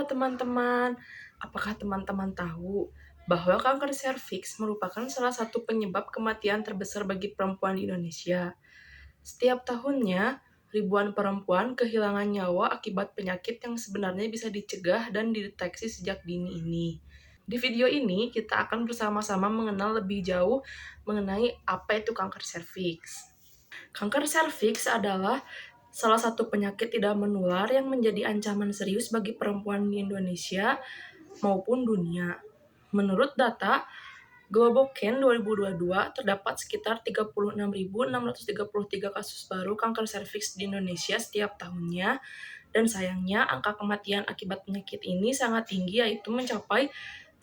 teman-teman, apakah teman-teman tahu bahwa kanker serviks merupakan salah satu penyebab kematian terbesar bagi perempuan di Indonesia? Setiap tahunnya, ribuan perempuan kehilangan nyawa akibat penyakit yang sebenarnya bisa dicegah dan dideteksi sejak dini ini. Di video ini, kita akan bersama-sama mengenal lebih jauh mengenai apa itu kanker serviks. Kanker serviks adalah salah satu penyakit tidak menular yang menjadi ancaman serius bagi perempuan di Indonesia maupun dunia. Menurut data Globocan 2022, terdapat sekitar 36.633 kasus baru kanker serviks di Indonesia setiap tahunnya, dan sayangnya angka kematian akibat penyakit ini sangat tinggi, yaitu mencapai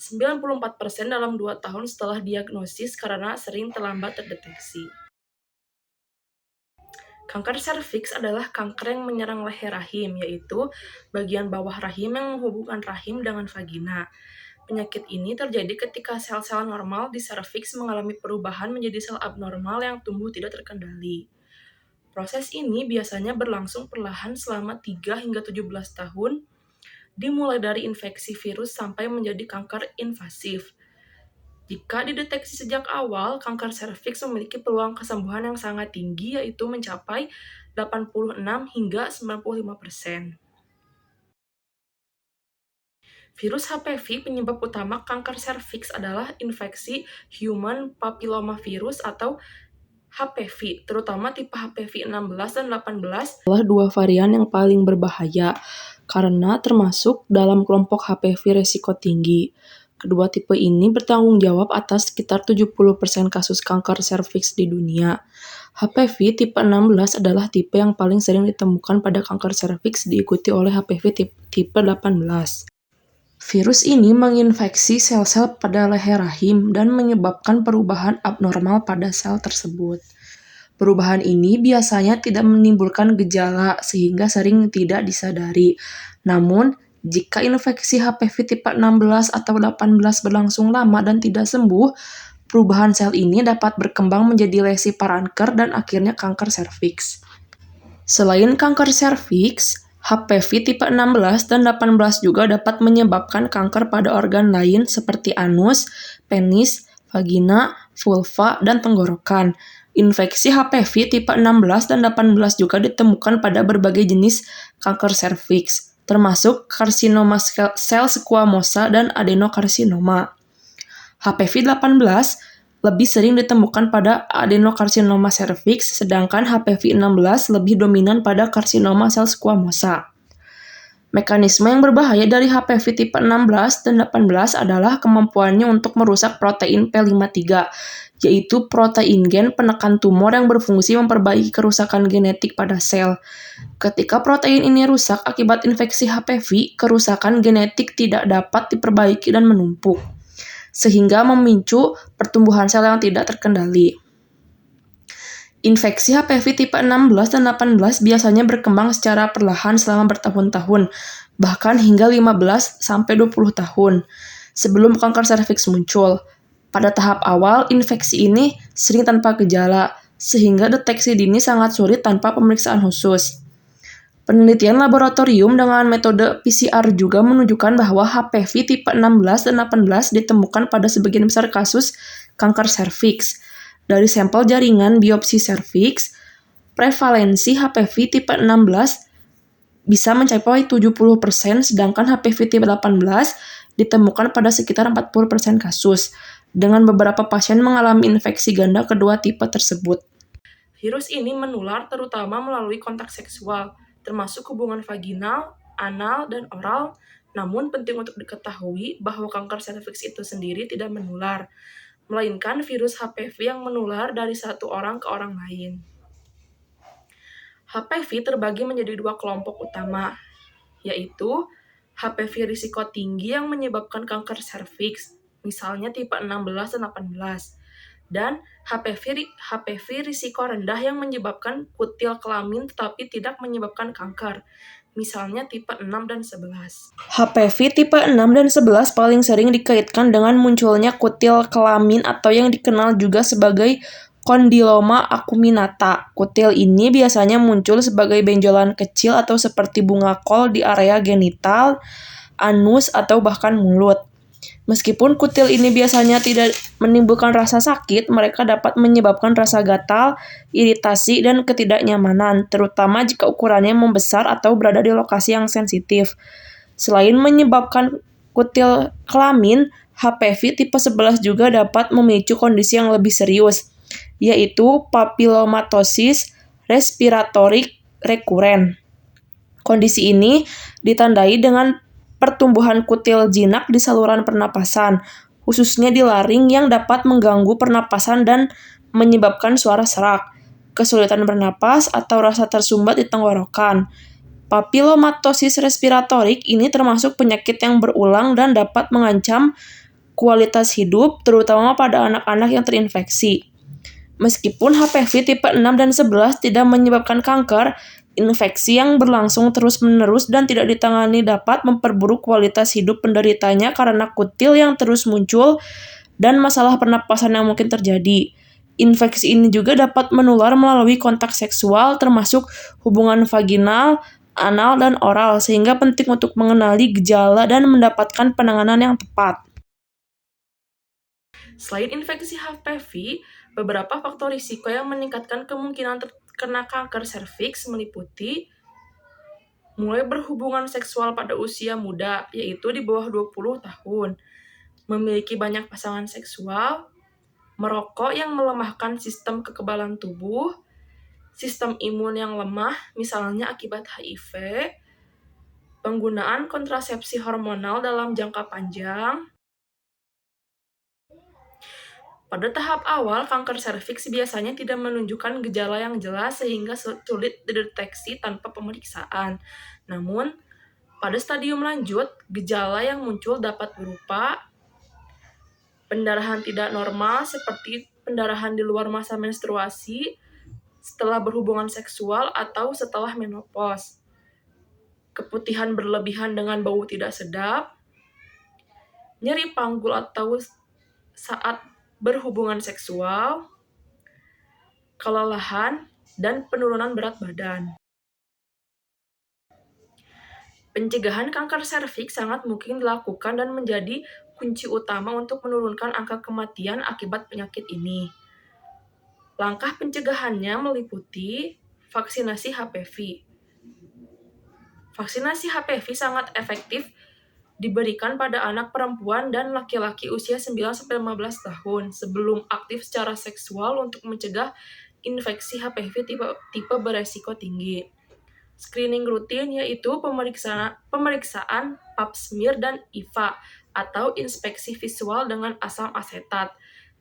94% dalam 2 tahun setelah diagnosis karena sering terlambat terdeteksi. Kanker serviks adalah kanker yang menyerang leher rahim, yaitu bagian bawah rahim yang menghubungkan rahim dengan vagina. Penyakit ini terjadi ketika sel-sel normal di serviks mengalami perubahan menjadi sel abnormal yang tumbuh tidak terkendali. Proses ini biasanya berlangsung perlahan selama 3 hingga 17 tahun, dimulai dari infeksi virus sampai menjadi kanker invasif. Jika dideteksi sejak awal, kanker serviks memiliki peluang kesembuhan yang sangat tinggi, yaitu mencapai 86 hingga 95%. Virus HPV penyebab utama kanker serviks adalah infeksi human papillomavirus atau HPV, terutama tipe HPV 16 dan 18 adalah dua varian yang paling berbahaya karena termasuk dalam kelompok HPV resiko tinggi. Kedua tipe ini bertanggung jawab atas sekitar 70% kasus kanker serviks di dunia. HPV tipe 16 adalah tipe yang paling sering ditemukan pada kanker serviks, diikuti oleh HPV tipe 18. Virus ini menginfeksi sel-sel pada leher rahim dan menyebabkan perubahan abnormal pada sel tersebut. Perubahan ini biasanya tidak menimbulkan gejala sehingga sering tidak disadari. Namun, jika infeksi HPV tipe 16 atau 18 berlangsung lama dan tidak sembuh, perubahan sel ini dapat berkembang menjadi lesi paranker dan akhirnya kanker serviks. Selain kanker serviks, HPV tipe 16 dan 18 juga dapat menyebabkan kanker pada organ lain seperti anus, penis, vagina, vulva, dan tenggorokan. Infeksi HPV tipe 16 dan 18 juga ditemukan pada berbagai jenis kanker serviks, termasuk karsinoma sel squamosa dan adenokarsinoma. HPV 18 lebih sering ditemukan pada adenokarsinoma serviks, sedangkan HPV 16 lebih dominan pada karsinoma sel squamosa. Mekanisme yang berbahaya dari HPV tipe 16 dan 18 adalah kemampuannya untuk merusak protein P53, yaitu protein gen penekan tumor yang berfungsi memperbaiki kerusakan genetik pada sel. Ketika protein ini rusak akibat infeksi HPV, kerusakan genetik tidak dapat diperbaiki dan menumpuk, sehingga memicu pertumbuhan sel yang tidak terkendali. Infeksi HPV tipe 16 dan 18 biasanya berkembang secara perlahan selama bertahun-tahun, bahkan hingga 15-20 tahun, sebelum kanker serviks muncul. Pada tahap awal, infeksi ini sering tanpa gejala, sehingga deteksi dini sangat sulit tanpa pemeriksaan khusus. Penelitian laboratorium dengan metode PCR juga menunjukkan bahwa HPV tipe 16 dan 18 ditemukan pada sebagian besar kasus kanker serviks. Dari sampel jaringan biopsi serviks, prevalensi HPV tipe 16 bisa mencapai 70%, sedangkan HPV tipe 18 ditemukan pada sekitar 40% kasus, dengan beberapa pasien mengalami infeksi ganda kedua tipe tersebut. Virus ini menular terutama melalui kontak seksual, termasuk hubungan vaginal, anal, dan oral. Namun penting untuk diketahui bahwa kanker serviks itu sendiri tidak menular, melainkan virus HPV yang menular dari satu orang ke orang lain. HPV terbagi menjadi dua kelompok utama, yaitu HPV risiko tinggi yang menyebabkan kanker serviks, misalnya tipe 16 dan 18, dan HPV risiko rendah yang menyebabkan kutil kelamin tetapi tidak menyebabkan kanker, misalnya tipe 6 dan 11. HPV tipe 6 dan 11 paling sering dikaitkan dengan munculnya kutil kelamin atau yang dikenal juga sebagai kondiloma acuminata. Kutil ini biasanya muncul sebagai benjolan kecil atau seperti bunga kol di area genital, anus, atau bahkan mulut. Meskipun kutil ini biasanya tidak menimbulkan rasa sakit, mereka dapat menyebabkan rasa gatal, iritasi, dan ketidaknyamanan, terutama jika ukurannya membesar atau berada di lokasi yang sensitif. Selain menyebabkan kutil kelamin, HPV tipe 11 juga dapat memicu kondisi yang lebih serius, yaitu papilomatosis respiratorik rekuren. Kondisi ini ditandai dengan pertumbuhan kutil jinak di saluran pernapasan, khususnya di laring yang dapat mengganggu pernapasan dan menyebabkan suara serak, kesulitan bernapas, atau rasa tersumbat di tenggorokan. Papilomatosis respiratorik ini termasuk penyakit yang berulang dan dapat mengancam kualitas hidup, terutama pada anak-anak yang terinfeksi. Meskipun HPV tipe 6 dan 11 tidak menyebabkan kanker, infeksi yang berlangsung terus-menerus dan tidak ditangani dapat memperburuk kualitas hidup penderitanya karena kutil yang terus muncul dan masalah pernapasan yang mungkin terjadi. Infeksi ini juga dapat menular melalui kontak seksual, termasuk hubungan vaginal, anal, dan oral, sehingga penting untuk mengenali gejala dan mendapatkan penanganan yang tepat. Selain infeksi HPV, beberapa faktor risiko yang meningkatkan kemungkinan terkena kanker serviks meliputi mulai berhubungan seksual pada usia muda, yaitu di bawah 20 tahun, memiliki banyak pasangan seksual, merokok yang melemahkan sistem kekebalan tubuh, sistem imun yang lemah, misalnya akibat HIV, penggunaan kontrasepsi hormonal dalam jangka panjang. Pada tahap awal, kanker serviks biasanya tidak menunjukkan gejala yang jelas sehingga sulit dideteksi tanpa pemeriksaan. Namun, pada stadium lanjut, gejala yang muncul dapat berupa pendarahan tidak normal seperti pendarahan di luar masa menstruasi, setelah berhubungan seksual atau setelah menopause, keputihan berlebihan dengan bau tidak sedap, nyeri panggul atau saat berhubungan seksual, kelelahan, dan penurunan berat badan. Pencegahan kanker serviks sangat mungkin dilakukan dan menjadi kunci utama untuk menurunkan angka kematian akibat penyakit ini. Langkah pencegahannya meliputi vaksinasi HPV. Vaksinasi HPV sangat efektif diberikan pada anak perempuan dan laki-laki usia 9-15 tahun sebelum aktif secara seksual untuk mencegah infeksi HPV tipe beresiko tinggi. Screening rutin yaitu pemeriksaan pap smear dan IVA atau inspeksi visual dengan asam asetat.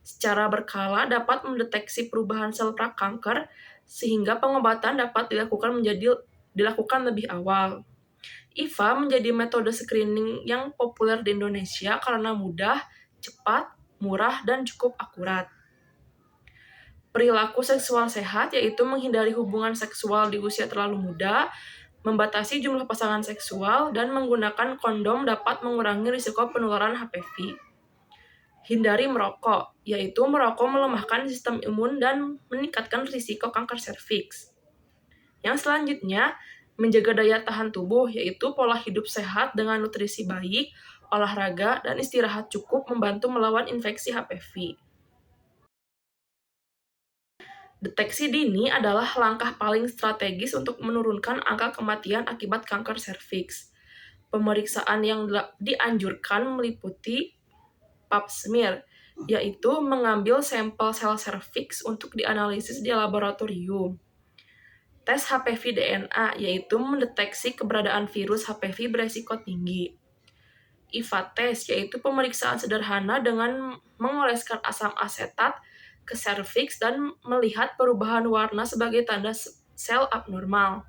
Secara berkala dapat mendeteksi perubahan sel prakanker sehingga pengobatan dapat dilakukan lebih awal. IVA menjadi metode screening yang populer di Indonesia karena mudah, cepat, murah, dan cukup akurat. Perilaku seksual sehat yaitu menghindari hubungan seksual di usia terlalu muda, membatasi jumlah pasangan seksual, dan menggunakan kondom dapat mengurangi risiko penularan HPV. Hindari merokok, yaitu merokok melemahkan sistem imun dan meningkatkan risiko kanker serviks. Yang selanjutnya, menjaga daya tahan tubuh, yaitu pola hidup sehat dengan nutrisi baik, olahraga, dan istirahat cukup membantu melawan infeksi HPV. Deteksi dini adalah langkah paling strategis untuk menurunkan angka kematian akibat kanker serviks. Pemeriksaan yang dianjurkan meliputi pap smear, yaitu mengambil sampel sel serviks untuk dianalisis di laboratorium. Tes HPV DNA, yaitu mendeteksi keberadaan virus HPV beresiko tinggi. IVA test, yaitu pemeriksaan sederhana dengan mengoleskan asam asetat ke serviks dan melihat perubahan warna sebagai tanda sel abnormal.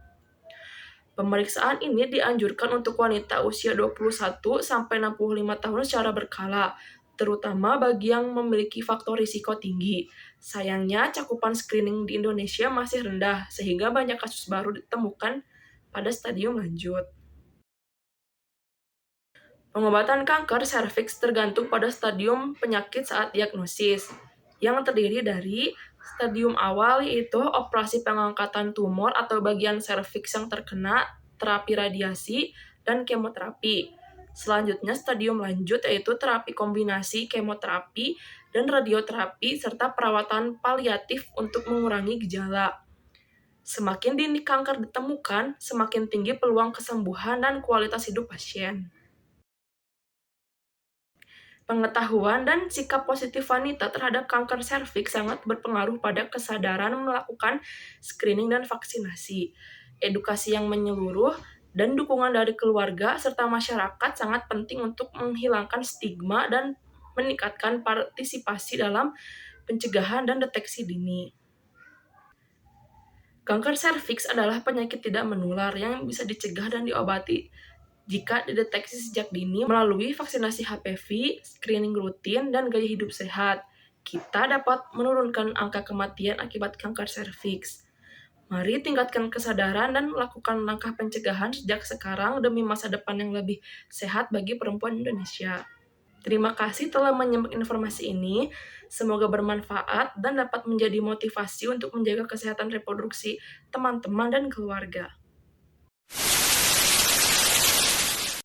Pemeriksaan ini dianjurkan untuk wanita usia 21-65 tahun secara berkala, terutama bagi yang memiliki faktor risiko tinggi. Sayangnya, cakupan screening di Indonesia masih rendah, sehingga banyak kasus baru ditemukan pada stadium lanjut. Pengobatan kanker serviks tergantung pada stadium penyakit saat diagnosis, yang terdiri dari stadium awal yaitu operasi pengangkatan tumor atau bagian serviks yang terkena, terapi radiasi, dan kemoterapi. Selanjutnya, stadium lanjut yaitu terapi kombinasi kemoterapi dan radioterapi serta perawatan paliatif untuk mengurangi gejala. Semakin dini kanker ditemukan, semakin tinggi peluang kesembuhan dan kualitas hidup pasien. Pengetahuan dan sikap positif wanita terhadap kanker serviks sangat berpengaruh pada kesadaran melakukan screening dan vaksinasi. Edukasi yang menyeluruh dan dukungan dari keluarga serta masyarakat sangat penting untuk menghilangkan stigma dan meningkatkan partisipasi dalam pencegahan dan deteksi dini. Kanker serviks adalah penyakit tidak menular yang bisa dicegah dan diobati jika dideteksi sejak dini melalui vaksinasi HPV, screening rutin, dan gaya hidup sehat. Kita dapat menurunkan angka kematian akibat kanker serviks. Mari tingkatkan kesadaran dan lakukan langkah pencegahan sejak sekarang demi masa depan yang lebih sehat bagi perempuan Indonesia. Terima kasih telah menyimak informasi ini. Semoga bermanfaat dan dapat menjadi motivasi untuk menjaga kesehatan reproduksi teman-teman dan keluarga.